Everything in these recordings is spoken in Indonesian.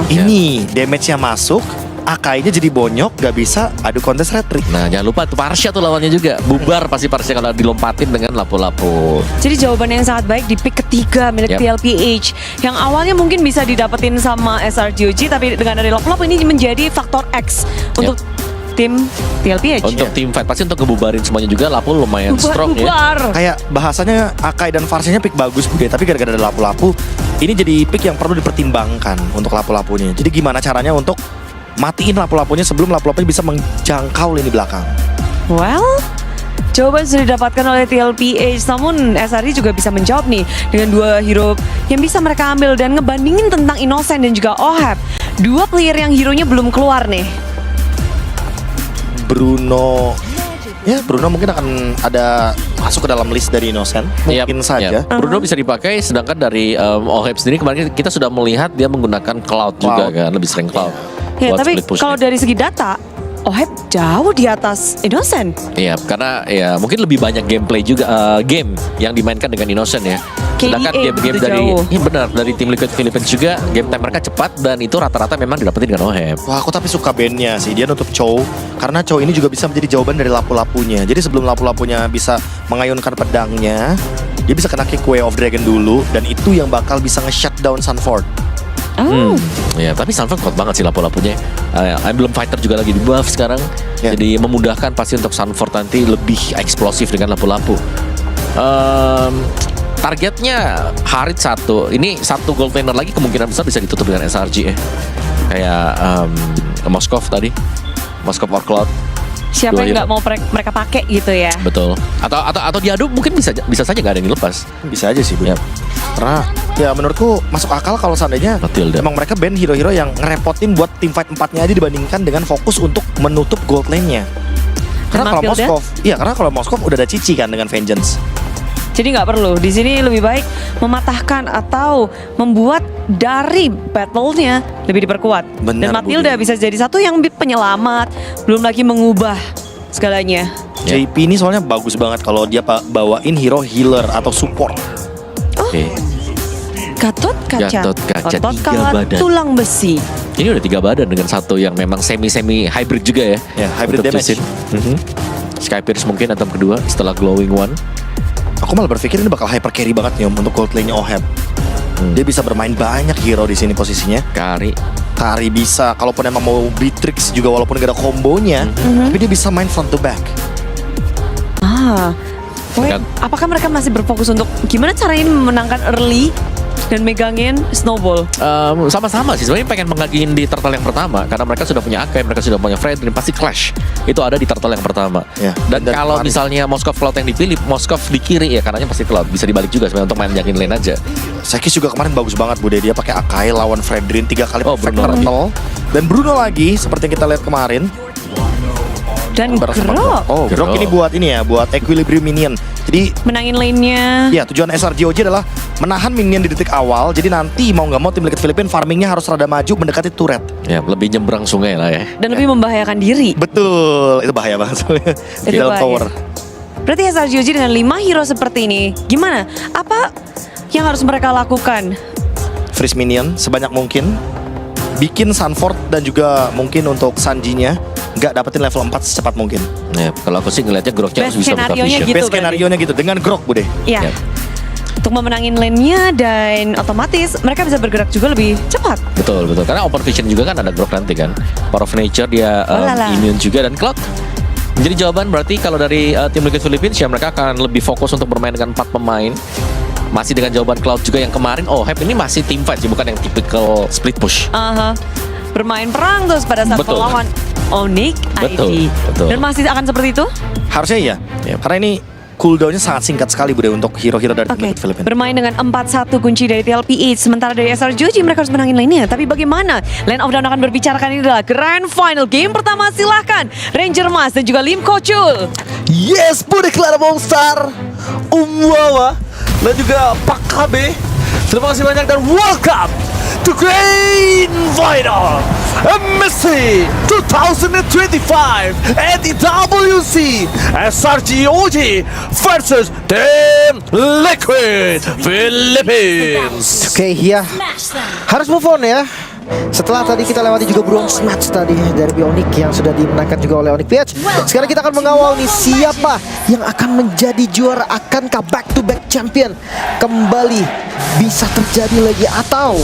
Ini damage-nya masuk, Akai-nya jadi bonyok, gak bisa adu kontes retrik. Nah jangan lupa tuh Parsha tuh lawannya juga. Bubar pasti Parsha kalau dilompatin dengan lapu-lapu. Jadi jawaban yang sangat baik di pick ketiga milik Yep. TLPH. Yang awalnya mungkin bisa didapetin sama SRGOG, tapi dengan ada lapu-lapu ini menjadi faktor X untuk tim TLPH. Untuk tim fight pasti untuk ngebubarin semuanya juga. Lapu lumayan strong ya. Bubar. Kayak bahasanya Akai dan Farsianya pick bagus Bude, tapi gara-gara ada lapu-lapu, ini jadi pick yang perlu dipertimbangkan untuk lapu-lapunya. Jadi gimana caranya untuk matiin lapu-lapunya sebelum lapu-lapunya bisa menjangkau lini belakang. Well, jawaban sudah didapatkan oleh TLPH, namun SRI juga bisa menjawab nih dengan dua hero yang bisa mereka ambil dan ngebandingin tentang Innocent dan juga Oheb. Dua player yang hero-nya belum keluar nih. Bruno mungkin akan ada masuk ke dalam list dari Innocent, mungkin saja. Bruno bisa dipakai, sedangkan dari Oheb sendiri kemarin kita sudah melihat dia menggunakan Cloud juga kan, lebih sering Cloud. Ya, buat tapi split push-nya. kalau dari segi data, Oheb jauh di atas Innocent. Iya, karena ya mungkin lebih banyak gameplay juga, game yang dimainkan dengan Innocent ya. Sedangkan KDA game-game begitu dari, jauh. iya benar, dari tim Liquid Philippines juga game time mereka cepat dan itu rata-rata memang didapetin dengan Oheb. Wah, aku tapi suka bandnya sih, dia nutup Chow. Karena Chow ini juga bisa menjadi jawaban dari lapu-lapunya. Jadi sebelum lapu-lapunya bisa mengayunkan pedangnya, dia bisa kena kick Way of Dragon dulu, dan itu yang bakal bisa nge-shutdown Sunford. Oh, Ya, tapi Sunford kuat banget sih lapu-lapunya. Emblem Fighter juga lagi di buff sekarang. Ya. Jadi memudahkan pasti untuk Sunford nanti lebih eksplosif dengan lapu-lapu. Targetnya Harit 1. Ini 1 gold laner lagi kemungkinan besar bisa ditutup dengan SRG ya. Kayak Moskov tadi. Moskov or Cloud. siapa Dua yang hero. nggak mau mereka pakai gitu ya? Betul. Atau diadu mungkin bisa saja nggak ada yang dilepas. Bisa aja sih, Bu. Yap. Karena ya menurutku masuk akal kalau seandainya Matilda. emang mereka ban hero-hero yang ngerepotin buat tim fight 4-nya aja dibandingkan dengan fokus untuk menutup gold lane-nya. Karena kalau Matilda? Moskov, karena kalau Moskov udah ada Cici kan dengan Vengeance. Jadi nggak perlu. Di sini lebih baik mematahkan atau membuat dari battle-nya lebih diperkuat. Benar, Dan Matilda Budi. bisa jadi satu yang penyelamat, belum lagi mengubah segalanya. Ya. JP ini soalnya bagus banget kalau dia bawain hero healer atau support. Oke. Gatot kaca, Gatot kaca, otot 3 kawat, badan. tulang besi. Ini udah 3 badan dengan satu yang memang semi hybrid juga ya. Ya, hybrid Untuk damage. Justin. Sky Pierce mungkin item kedua setelah Glowing One. Aku malah berpikir ini bakal hyper carry banget nih untuk gold lane-nya Oheb. Dia bisa bermain banyak hero di sini posisinya. Kari. Kari bisa, kalaupun emang mau Beatrix juga walaupun gak ada kombonya, tapi dia bisa main front to back. Wait, Kan. apakah mereka masih berfokus untuk gimana caranya memenangkan early dan megangin snowball? Sama-sama sih sebenarnya pengen mengagiin di turtle yang pertama karena mereka sudah punya Akai, mereka sudah punya Fred, dan pasti clash itu ada di turtle yang pertama. Ya, Dan dan kalau kemarin. misalnya Moskov Cloud yang dipilih, Moskov di kiri ya karenanya pasti Cloud, bisa dibalik juga sebenarnya untuk main yakin lane aja. Sekis juga kemarin bagus banget Bude, dia pakai Akai lawan Fredrin 3 kali Oh, perfect Bruno turtle. Dan Bruno lagi seperti yang kita lihat kemarin. Dan Bareng sama Grok Oh, Grok Grok. ini buat ini ya, buat equilibrium minion. Jadi menangin lane-nya. ya tujuan SRGOG adalah menahan minion di detik awal. Jadi nanti mau nggak mau tim Liquid Philippines farmingnya harus rada maju mendekati turret. Ya lebih nyebrang sungai lah ya. Dan lebih membahayakan diri. Betul, itu bahaya banget soalnya di Itu dalam bahaya. tower. Berarti SRGOG dengan 5 hero seperti ini, gimana? Apa yang harus mereka lakukan? Freeze minion sebanyak mungkin, bikin Sunford dan juga mungkin untuk Sanji-nya nggak dapetin level 4 secepat mungkin. Ya, kalau aku sih ngelihatnya Groknya Best harus bisa buka skenario-nya vision. gitu. Best berarti. skenario-nya gitu dengan Grok Bude. Ya. Ya. Untuk memenangin lane-nya dan otomatis mereka bisa bergerak juga lebih cepat. Betul. Karena open vision juga kan ada Grok nanti kan. Power of Nature dia Lala. immune juga dan Cloud. Jadi jawaban berarti kalau dari tim Liquid Philippines ya mereka akan lebih fokus untuk bermain dengan 4 pemain. Masih dengan jawaban Cloud juga yang kemarin. Oh, Hep ini masih team fight sih, bukan yang typical split push. Bermain perang terus pada saat Betul. melawan Onyx Betul, ID. betul. Dan masih akan seperti itu? Harusnya iya. Yep. Karena ini cooldownnya sangat singkat sekali Bude untuk hero-hero dari tim Oke, Liquid Philippines. bermain dengan 4-1 kunci dari TLPH. Sementara dari SRGOG mereka harus menangin lainnya. Tapi bagaimana? Land of Dawn akan berbicarakan ini adalah Grand Final Game pertama. Silahkan Ranger Mas dan juga Lim Kocul. Yes, Bude Clara Bongstar, Wawa, dan juga Pak KB. Terima kasih banyak dan welcome to Grand Final MSC 2025 at the WC SRGOG versus Team Liquid Philippines. Oke, ya. Harus move on ya. Setelah tadi kita lewati juga bronze match tadi dari Bionic yang sudah dimenangkan juga oleh Onyx PH. Sekarang kita akan mengawal nih siapa yang akan menjadi juara. Akankah back to back champion kembali bisa terjadi lagi, atau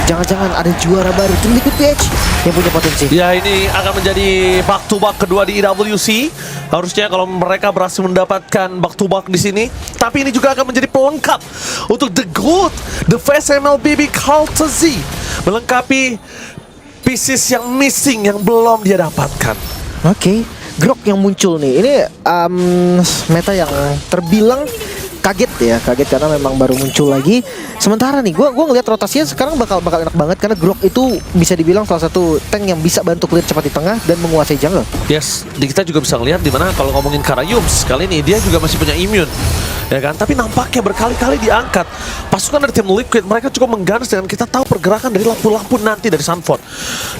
jangan-jangan ada juara baru Team Liquid PH yang punya potensi? Ya, ini akan menjadi back to back kedua di IWC. Harusnya kalau mereka berhasil mendapatkan back to back di sini, tapi ini juga akan menjadi pelengkap untuk The Good, The Face MLBB Courtesy, melengkapi pieces yang missing yang belum dia dapatkan. Oke, Grok yang muncul nih. Ini meta yang terbilang kaget ya, kaget karena memang baru muncul lagi. Sementara nih, gua ngelihat rotasinya sekarang bakal enak banget karena Grok itu bisa dibilang salah satu tank yang bisa bantu clear cepat di tengah dan menguasai jungle. Yes, kita juga bisa ngelihat dimana kalau ngomongin Karayums kali ini dia juga masih punya immune, ya kan? Tapi nampaknya berkali-kali diangkat pasukan dari tim Liquid. Mereka cukup mengganas dengan kita tahu pergerakan dari lampu-lampu nanti dari Sunford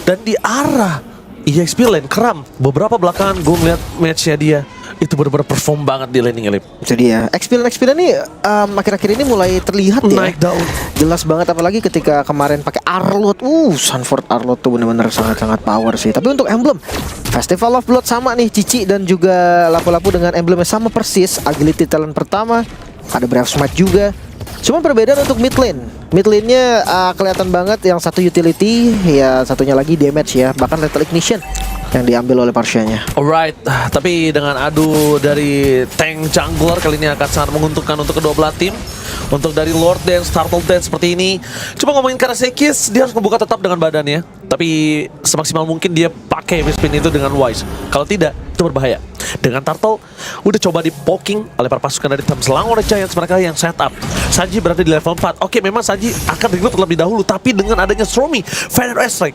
dan di arah EXP lane Kram. Beberapa belakangan gue ngeliat matchnya dia itu benar-benar perform banget di laning Elip. Itu dia. Experience nih akhir-akhir ini mulai terlihat ya. Naik daun. Jelas banget, apalagi ketika kemarin pakai Arlot. Sunford Arlot tuh benar-benar sangat-sangat power sih. Tapi untuk emblem Festival of Blood sama nih, Cici dan juga lapu-lapu dengan emblemnya sama persis. Agility talent pertama, ada Brave Smite juga. Cuma perbedaan untuk mid lane. Mid lane-nya kelihatan banget, yang satu utility, ya satunya lagi damage ya. Bahkan Lethal Ignition yang diambil oleh Parsianya. Alright, tapi dengan adu dari tank jungler kali ini akan sangat menguntungkan untuk kedua belah tim. Untuk dari Lord Dance, Turtle Dance seperti ini. Cuma ngomongin Karasekis, dia harus membuka tetap dengan badannya. Tapi semaksimal mungkin dia pakai spin itu dengan wise. Kalau tidak, itu berbahaya. Dengan Turtle, udah coba di poking oleh para pasukan dari tim Selangor Giants, mereka yang setup. Sanji berada di level 4. Oke, memang Sanji akan regroup terlebih dahulu, tapi dengan adanya Stromy, Feather Airstrike,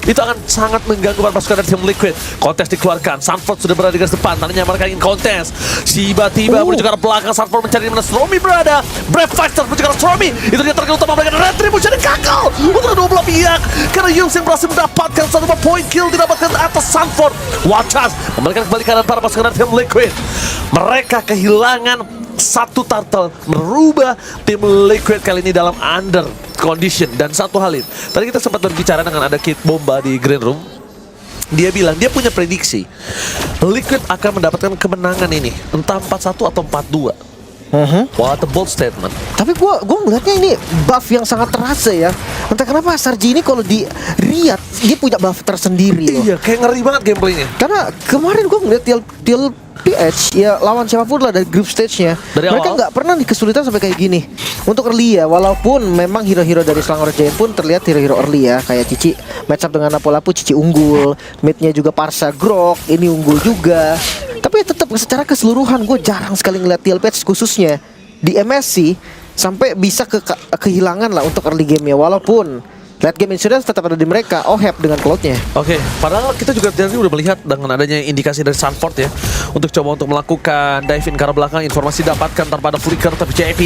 itu akan sangat mengganggu para pasukan dari tim Liquid. Kontes dikeluarkan, Sunford sudah berada di garis depan, tadinya mereka ingin kontes. Tiba-tiba menuju ke arah belakang, Sunford mencari di mana Stromy berada. Brave Fighter menuju ke arah Stromy, itu dia target utama mereka. Retribution gagal untuk kedua belah pihak, karena Yums yang berhasil mendapatkan satu point kill didapatkan atas Sunford. Watchas memberikan kembali kanan para pasukan dari tim Liquid. Mereka kehilangan satu turtle, merubah tim Liquid kali ini dalam under condition. Dan satu hal ini, tadi kita sempat berbicara dengan ada Kid Bomba di Green Room. Dia bilang dia punya prediksi Liquid akan mendapatkan kemenangan ini, entah 4-1 atau 4-2. What a bold statement. Tapi gua ngeliatnya ini buff yang sangat terasa ya. Entah kenapa Sarji ini kalau di Riyadh dia punya buff tersendiri loh. Iya, kayak ngeri banget gameplaynya. Karena kemarin gua ngeliat Til PH ya lawan siapapun lah dari group stage-nya, Dari mereka awal. nggak pernah di kesulitan sampai kayak gini. Untuk early ya, walaupun memang hero-hero dari Selangor Giant pun terlihat hero-hero early ya, kayak Cici match up dengan lapu-lapu, Cici unggul, mid-nya juga Parsa Grok ini unggul juga. Tapi tetap secara keseluruhan gue jarang sekali ngeliat TLPH khususnya di MSC sampai bisa kehilangan lah untuk early game-nya, walaupun late game insurance tetap ada di mereka. Ohep dengan cloud-nya. Oke, padahal kita juga tadi udah melihat dengan adanya indikasi dari Sunford ya, untuk coba untuk melakukan dive in ke arah belakang. Informasi dapatkan tanpa ada flicker, tapi JP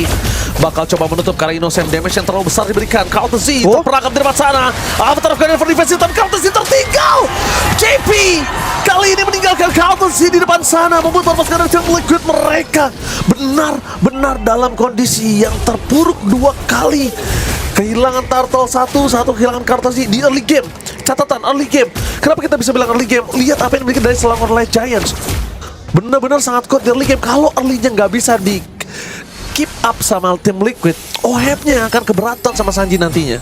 bakal coba menutup karena innocent damage yang terlalu besar diberikan. Counter-Z terperangkap di depan sana. Avatar of Guardian for defensive, tapi Counter-Z tertinggal. JP kali ini meninggalkan Counter-Z di depan sana, membuat pasukan dari tim Liquid mereka benar-benar dalam kondisi yang terpuruk dua kali. Kehilangan Turtle satu kehilangan Counter-Z di early game. Catatan early game. Kenapa kita bisa bilang early game? Lihat apa yang dimiliki dari Selangor Giants. Benar-benar sangat kuat di early game. Kalau early-nya nggak bisa di keep up sama tim Liquid, Ohep-nya akan keberatan sama Sanji nantinya.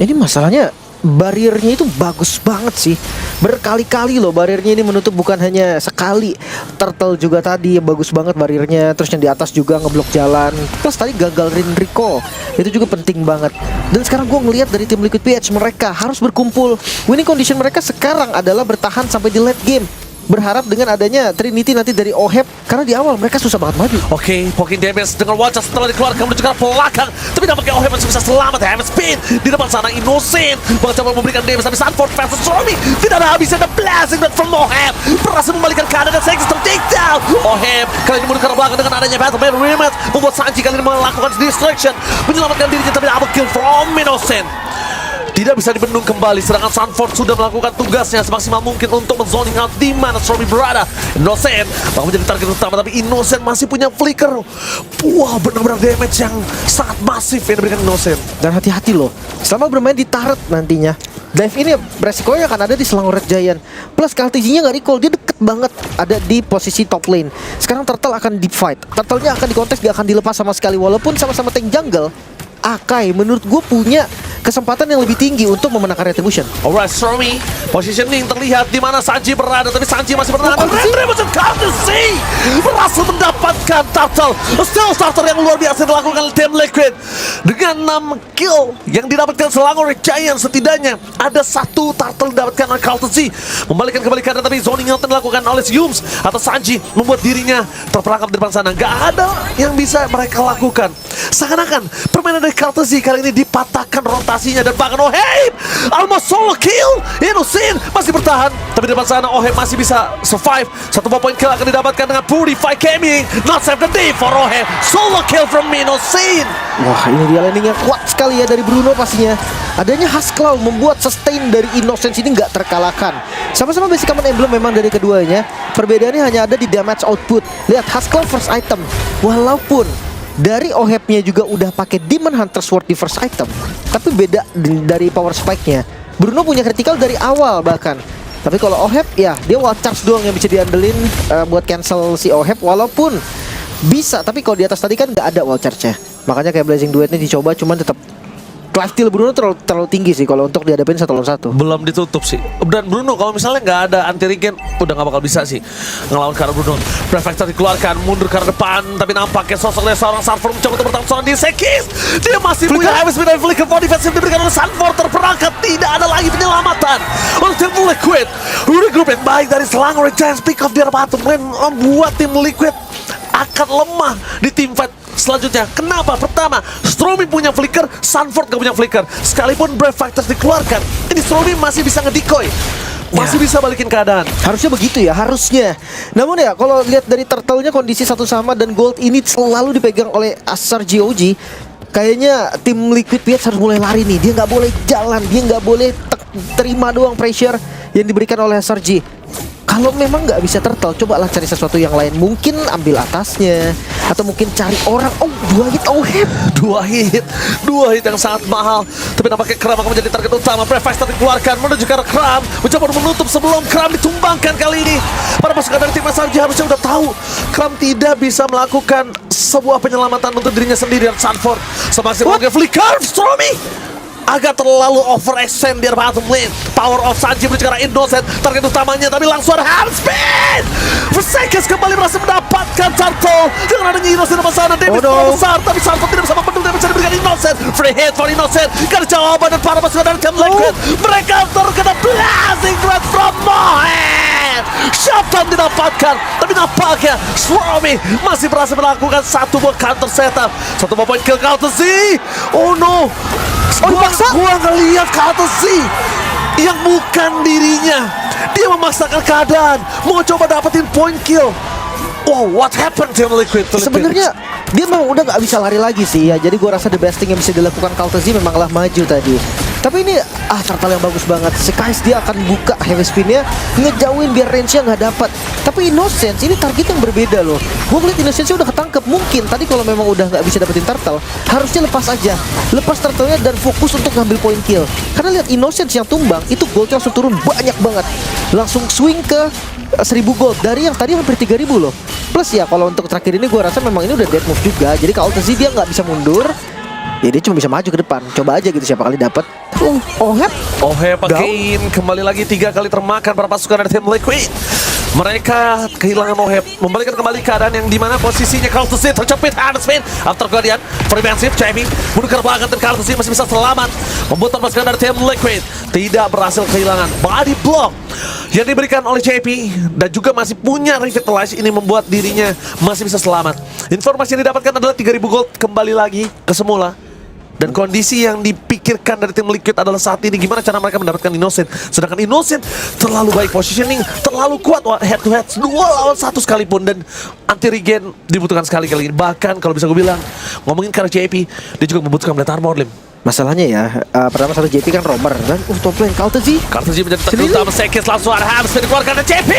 Ini masalahnya bariernya itu bagus banget sih. Berkali-kali loh bariernya ini menutup, bukan hanya sekali. Turtle juga tadi bagus banget bariernya. Terus yang di atas juga ngeblok jalan. Plus tadi gagal Rinriko, itu juga penting banget. Dan sekarang gue ngelihat dari tim Liquid PH, mereka harus berkumpul. Winning condition mereka sekarang adalah bertahan sampai di late game. Berharap dengan adanya Trinity nanti dari Ohep, karena di awal mereka susah banget maju. Oke, poking damage dengan wajah setelah dikeluarkan menuju ke arah belakang. Tapi nampaknya Ohep masih bisa selamat. Hammer Spin di depan sana, Innocent mencoba memberikan damage, tapi Sunford versus Stromy tidak ada habisnya. The blasting back from Ohep berhasil membalikan keadaan dan Sexy tertakedown. Ohep kali ini menuju ke arah belakang dengan adanya Battle Man Rematch, membuat Sanji kali ini melakukan distraction, menyelamatkan dirinya, tapi double kill from Innocent. tidak bisa dibendung kembali. Sedangkan Sunford sudah melakukan tugasnya semaksimal mungkin untuk men-zoning out di mana Stormy berada. Innocent bakal menjadi target utama, tapi Innocent masih punya flicker. Wow, benar-benar damage yang sangat masif yang diberikan Innocent. Dan hati-hati loh, selama bermain di turret nantinya, dive ini resikonya akan ada di Selangor Red Giant. Plus KLTG-nya nggak recall, dia deket banget ada di posisi top lane. Sekarang Turtle akan deep fight, Turtle-nya akan dikontes, gak akan dilepas sama sekali. Walaupun sama-sama tank jungle, Akai menurut gue punya kesempatan yang lebih tinggi untuk memenangkan Retribution. Alright, Stormy positioning terlihat di mana Sanji berada, tapi Sanji masih bertahan. Retribution courtesy berhasil mendapatkan Turtle. Still starter yang luar biasa dilakukan oleh tim Liquid dengan 6 kill yang didapatkan Selangor Giant. Setidaknya ada 1 Turtle didapatkan oleh Courtesy, membalikan kembali keadaan, tapi zoning yang dilakukan oleh Yums atau Sanji membuat dirinya terperangkap di depan sana. Gak ada yang bisa mereka lakukan. Seakan-akan permainan dari Courtesy kali ini dipatahkan rotasinya, dan bahkan Oheb almost solo kill. Innocent masih bertahan, tapi di depan sana Oheb masih bisa survive. 1 poin kill akan didapatkan dengan Purify Gaming. Not save the day for Oheb. Solo kill from Innocent. Wah, ini dia landing yang kuat sekali ya dari Bruno pastinya. Adanya Husklow membuat sustain dari Innocence ini nggak terkalahkan. Sama-sama basic common emblem memang dari keduanya. Perbedaannya hanya ada di damage output. Lihat Husklow first item, walaupun dari Ohebnya juga udah pakai Demon Hunter Sword di first item, tapi beda dari power spike-nya. Bruno punya critical dari awal bahkan. Tapi kalau Oheb ya dia wall charge doang yang bisa diandelin buat cancel si Oheb, walaupun bisa, tapi kalau di atas tadi kan nggak ada wall charge-nya. Makanya kayak Blazing Duet ini dicoba, cuman tetap life steal Bruno terlalu tinggi sih kalau untuk dihadapin 1 lawan 1. Belum ditutup sih. Dan Bruno kalau misalnya nggak ada anti regen udah nggak bakal bisa sih ngelawan karena Bruno. Prefector dikeluarkan, mundur ke depan, tapi nampaknya sosok dari seorang Sanford mencoba untuk bertahan seorang di Sekis. Dia masih punya habis dan flicker for defensive diberikan oleh Sanford, terperangkap, tidak ada lagi penyelamatan untuk tim Liquid. Regroup yang baik dari Selangor Giants, pick off di bottom lane membuat tim Liquid akan lemah di tim fight selanjutnya. Kenapa? Pertama, Stormy punya flicker, Sanford gak punya flicker. Sekalipun Brave Fighters dikeluarkan, ini Stormy masih bisa ngedecoy, masih bisa balikin keadaan. Harusnya begitu ya, harusnya. Namun ya, kalau lihat dari Turtle-nya kondisi 1 sama dan gold ini selalu dipegang oleh Asar GOG. Kayaknya tim Liquid Piets harus mulai lari nih. Dia nggak boleh jalan, dia nggak boleh terima doang pressure yang diberikan oleh Asar G. Kalau memang nggak bisa Turtle, cobalah cari sesuatu yang lain. Mungkin ambil atasnya, atau mungkin cari orang. Oh, 2 hit Oheb. 2 hit yang sangat mahal. Tapi nampaknya Kram akan menjadi target utama. Prefactor dikeluarkan menuju ke arah Kram, mencoba menutup sebelum Kram ditumbangkan kali ini. Para pasukan dari tim SRG harusnya udah tahu Kram tidak bisa melakukan sebuah penyelamatan untuk dirinya sendiri. Dan Sanford semaksimal mungkin flicker Stormy agak terlalu overextend di bottom lane. Power of Sanji menuju ke arah Innocent, target utamanya, tapi langsung ada hand spin. Versailles kembali berhasil mendapatkan Turtle dengan adanya Innocent di sana. Damage terlalu besar, tapi Sanford tidak bisa membendung damage yang diberikan Innocent. Free hit for Innocent. Gak ada jawaban dan para pasukan dari tim Liquid. Mereka terkena Blazing Threat from Mohen. Shutdown didapatkan, tapi nampaknya Stormy masih berhasil melakukan 1 buah counter setup. 1 buah point kill Courtesy. Oh no, gua ngeliat Courtesy yang bukan dirinya. Dia memaksakan keadaan, mau coba dapetin point kill. Wow, what happened to Liquid? Sebenarnya dia memang udah nggak bisa lari lagi sih ya. Jadi gua rasa the best thing yang bisa dilakukan Courtesy memanglah maju tadi. Tapi ini Turtle yang bagus banget. Sekais dia akan buka heavy spinnya, ngejauhin biar range-nya nggak dapat. Tapi Innocence ini target yang berbeda loh. Gue ngeliat Innocence udah ketangkep. Mungkin tadi kalau memang udah nggak bisa dapetin Turtle, harusnya lepas aja. Lepas Turtle-nya dan fokus untuk ngambil point kill. Karena lihat Innocence yang tumbang, itu goldnya langsung turun banyak banget. Langsung swing ke 1000 gold dari yang tadi hampir 3000 loh. Plus ya kalau untuk terakhir ini gue rasa memang ini udah dead move juga. Jadi kalau Courtesy dia nggak bisa mundur, ya dia cuma bisa maju ke depan. Coba aja gitu siapa kali dapat. Oheb again, kembali lagi 3 kali termakan para pasukan dari tim Liquid. Mereka kehilangan Oheb, membalikan kembali keadaan yang dimana posisinya Courtesy terjepit hand spin after Guardian preventive Jamie mundur ke belakang dan Courtesy masih bisa selamat, membuat pasukan dari tim Liquid tidak berhasil kehilangan body block yang diberikan oleh JP dan juga masih punya revitalize. Ini membuat dirinya masih bisa selamat. Informasi yang didapatkan adalah 3000 gold kembali lagi ke semula. Dan kondisi yang dipikirkan dari tim Liquid adalah saat ini gimana cara mereka mendapatkan Innocent. Sedangkan Innocent terlalu baik positioning, terlalu kuat head to head 2 lawan 1 sekalipun. Dan anti regen dibutuhkan sekali kali ini. Bahkan kalau bisa gue bilang, ngomongin karena JP, dia juga membutuhkan Blade Armor, Lim. Masalahnya ya, pertama satu JP kan roamer dan top lane Kaltezi. Kaltezi menjadi terdiri utama Sekis, langsung ada Hams dikeluarkan dari JP.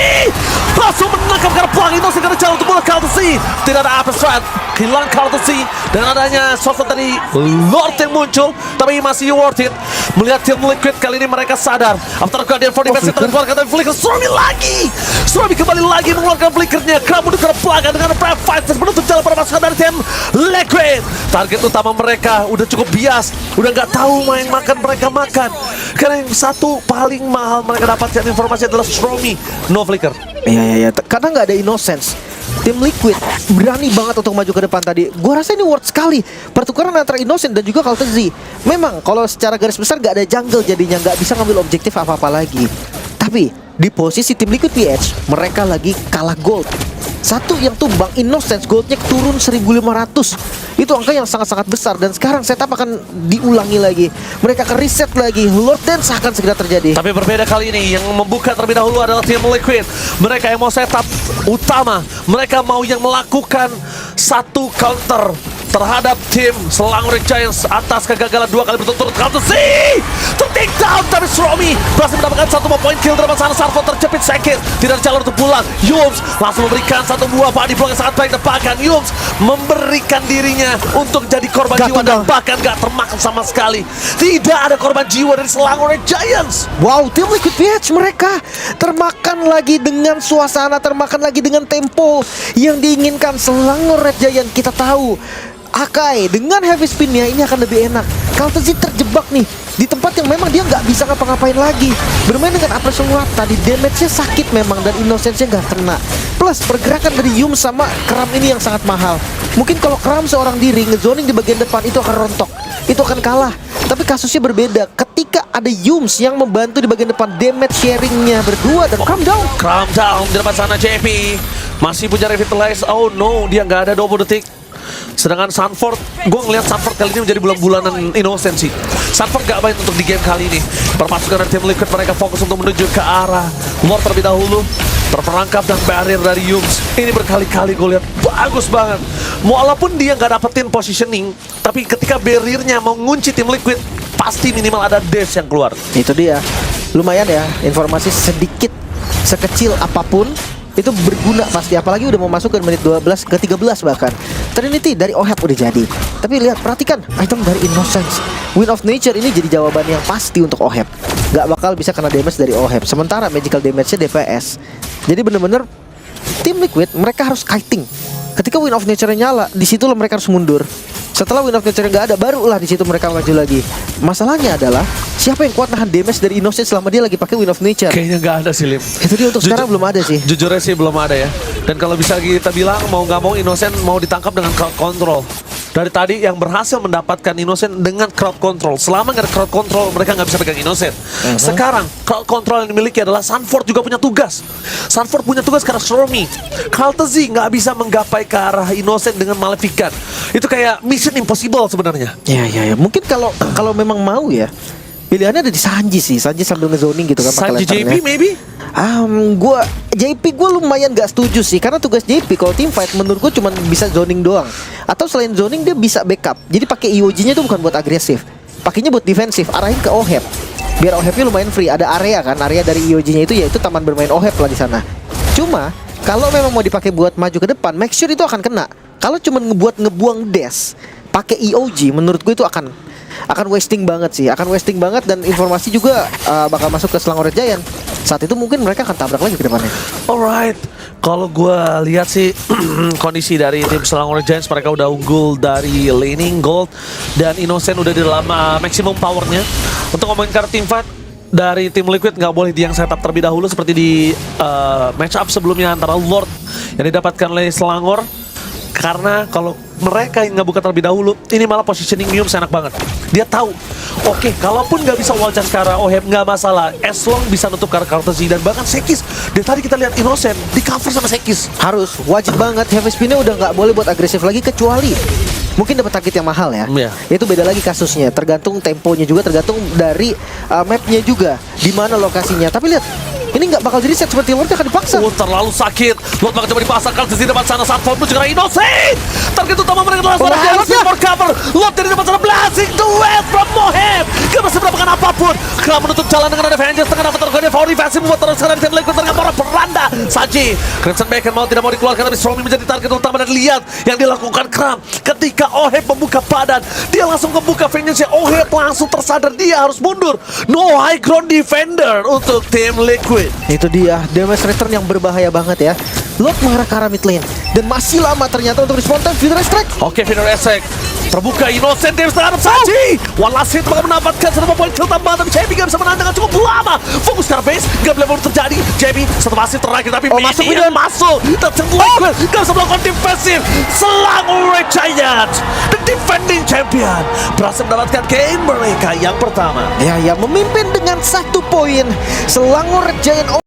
Langsung menangkap karena pelang Innocent karena jalan untuk bola Kaltezi. Tidak ada apa strat, kehilangan Kaltezi dan adanya shot dari Lord yang muncul, tapi masih worth it. Melihat tim Liquid kali ini mereka sadar. After Guardian for defense terkeluarkan dari Flicker, Stromi lagi. Stromi kembali lagi mengeluarkan Flickernya. Kram mundur karena pelang dengan Prime Fighters menutup jalan pada pasukan dari tim Liquid. Target utama mereka udah cukup bias. Udah nggak tahu main makan mereka makan. Karena yang satu paling mahal mereka dapatkan informasi adalah Stromi, no flicker. Iya. Karena nggak ada Innocence. Tim Liquid berani banget untuk maju ke depan tadi. Gua rasa ini worth sekali pertukaran antara Innocent dan juga Kaltezi. Memang kalau secara garis besar nggak ada jungle jadinya nggak bisa ngambil objektif apa-apa lagi. Tapi di posisi tim Liquid PH mereka lagi kalah gold. Satu yang tumbang Innocence goldnya turun 1.500. Itu angka yang sangat-sangat besar. Dan sekarang setup akan diulangi lagi. Mereka akan reset lagi. Lord Dance akan segera terjadi. Tapi berbeda kali ini. Yang membuka terlebih dahulu adalah tim Liquid. Mereka yang mau setup utama. Mereka mau yang melakukan satu counter terhadap tim Selangor Giants atas kegagalan 2 kali berturut-turut. Kaltezi ter-take down, tapi Stromi berhasil mendapatkan 1 point kill dari sana. Sarvo terjepit Sekis, tidak ada jalur untuk pulang. Yums langsung memberikan 1 buah body block yang sangat baik. Bahkan Yums memberikan dirinya untuk jadi korban jiwa dan bahkan gak termakan sama sekali. Tidak ada korban jiwa dari Selangor Giants. Wow, tim Liquid PH mereka termakan lagi dengan suasana, termakan lagi dengan tempo yang diinginkan Selangor Red Giant. Kita tahu Akai dengan heavy spinnya ini akan lebih enak. Kaltezi terjebak nih di tempat yang memang dia nggak bisa ngapa-ngapain lagi. Bermain dengan Apres Unguat tadi, damage-nya sakit memang dan innocence-nya nggak kena. Plus pergerakan dari Yum sama Kram ini yang sangat mahal. Mungkin kalau Kram seorang diri ngezoning di bagian depan itu akan rontok, itu akan kalah. Tapi kasusnya berbeda ketika ada Yums yang membantu di bagian depan, damage sharingnya berdua dan Kram down. Kram down di depan sana JP masih punya revitalize. Oh no, dia nggak ada 20 detik. Sedangkan Sanford, gue ngeliat Sanford kali ini menjadi bulan-bulanan Innocent sih. Sanford gak main untuk di game kali ini. Perpasukan dari tim Liquid mereka fokus untuk menuju ke arah Lord terlebih dahulu. Terperangkap dan barrier dari Yums. Ini berkali-kali gue lihat bagus banget. Walaupun dia gak dapetin positioning, tapi ketika barriernya mau ngunci tim Liquid, pasti minimal ada dash yang keluar. Itu dia. Lumayan ya, informasi sedikit, sekecil apapun itu berguna pasti, apalagi udah mau masuk ke menit 12 ke 13 bahkan. Trinity dari OHEP udah jadi. Tapi lihat, perhatikan item dari Innocence. Wind of Nature ini jadi jawaban yang pasti untuk OHEP. Gak bakal bisa kena damage dari OHEP. Sementara magical damage-nya DPS. Jadi bener-bener tim Liquid mereka harus kiting. Ketika Wind of Nature nyala, disitulah mereka harus mundur. Setelah Wind of Nature nggak ada, barulah di situ mereka maju lagi. Masalahnya adalah siapa yang kuat nahan damage dari Innocence selama dia lagi pakai Wind of Nature? Kayaknya nggak ada sih, Lim. Itu dia untuk sekarang belum ada sih. Jujurnya sih belum ada ya. Dan kalau bisa kita bilang mau nggak mau Innocent mau ditangkap dengan crowd control. Dari tadi yang berhasil mendapatkan Innocent dengan crowd control. Selama nggak ada crowd control mereka nggak bisa pegang Innocent. Sekarang crowd control yang dimiliki adalah Sanford juga punya tugas. Sanford punya tugas karena Stromi. Kaltezi nggak bisa menggapai ke arah Innocent dengan Maleficant. Itu kayak mission impossible sebenarnya. Ya. Mungkin kalau memang mau ya, pilihannya ada di Sanji sih. Sanji sambil ngezoning gitu kan. Sanji JP maybe? JP gue lumayan gak setuju sih. Karena tugas JP kalau team fight menurut gue cuma bisa zoning doang. Atau selain zoning dia bisa backup. Jadi pakai IOG-nya itu bukan buat agresif, pakainya buat defensif. Arahin ke OHEP biar OHEP-nya lumayan free. Ada area kan, area dari IOG-nya itu yaitu taman bermain OHEP lah di sana. Cuma kalau memang mau dipakai buat maju ke depan, make sure itu akan kena. Kalau cuma ngebuang dash pakai EOG, menurut gue itu akan wasting banget sih. Akan wasting banget dan informasi juga bakal masuk ke Selangor Red Giant. Saat itu mungkin mereka akan tabrak lagi ke depannya. Alright, kalau gue lihat sih kondisi dari tim Selangor Giants, mereka udah unggul dari laning gold dan Innocent udah di dalam maximum powernya. Untuk ngomongin karena team fight dari tim Liquid nggak boleh yang setup terlebih dahulu seperti di match up sebelumnya antara Lord yang didapatkan oleh Selangor. Karena kalau mereka yang nggak buka terlebih dahulu, ini malah positioning Yums enak banget. Dia tahu, oke, kalaupun nggak bisa wall charge ke arah OHEP nggak masalah, as long bisa nutup ke arah Kaltezi. Dan bahkan Sekis, dari tadi kita lihat Innocent di cover sama Sekis. Harus, wajib banget. Heavy spinnya udah nggak boleh buat agresif lagi, kecuali mungkin dapat target yang mahal ya. Itu beda lagi kasusnya, tergantung temponya juga, tergantung dari mapnya juga, di mana lokasinya. Tapi lihat, ini nggak bakal jadi set seperti Lord akan dipaksa. Terlalu sakit. Lot bakal coba dipasangkan sisi depan sana saat form juga Innocent. Target utama mereka adalah seorang harusnya. James for cover. Lot dari depan sana blasting duet from Moheb. Gak bisa mendapatkan apapun. Kram menutup jalan dengan ada Avengers tengah dapat tergoda for defensive membuat terus sekarang bisa Liquid dengan para beranda. Saji Crimson Bacon mau tidak mau dikeluarkan tapi Stormy menjadi target utama dan lihat yang dilakukan Kram ketika Oheb membuka badan. Dia langsung membuka Vengeance. Oheb langsung tersadar dia harus mundur. No high ground defender untuk tim Liquid. Itu dia damage return yang berbahaya banget ya. Lot mengarah ke arah mid lane dan masih lama ternyata untuk respon time Vidra Strike. Oke, Final Esek terbuka Innocent Davis terhadap Saji. One last hit bakal mendapatkan satu poin kill tambahan tapi JB gak bisa menahan dengan cukup lama. Fokus ke arah base, gak boleh terjadi. JB satu masih terakhir tapi masuk Minion masuk. Tercentuh Liquid, gak bisa melakukan defensif. Selang oleh Giant. The defending champion berhasil mendapatkan game mereka yang pertama. Ya memimpin dengan 1 poin. Selangor Giant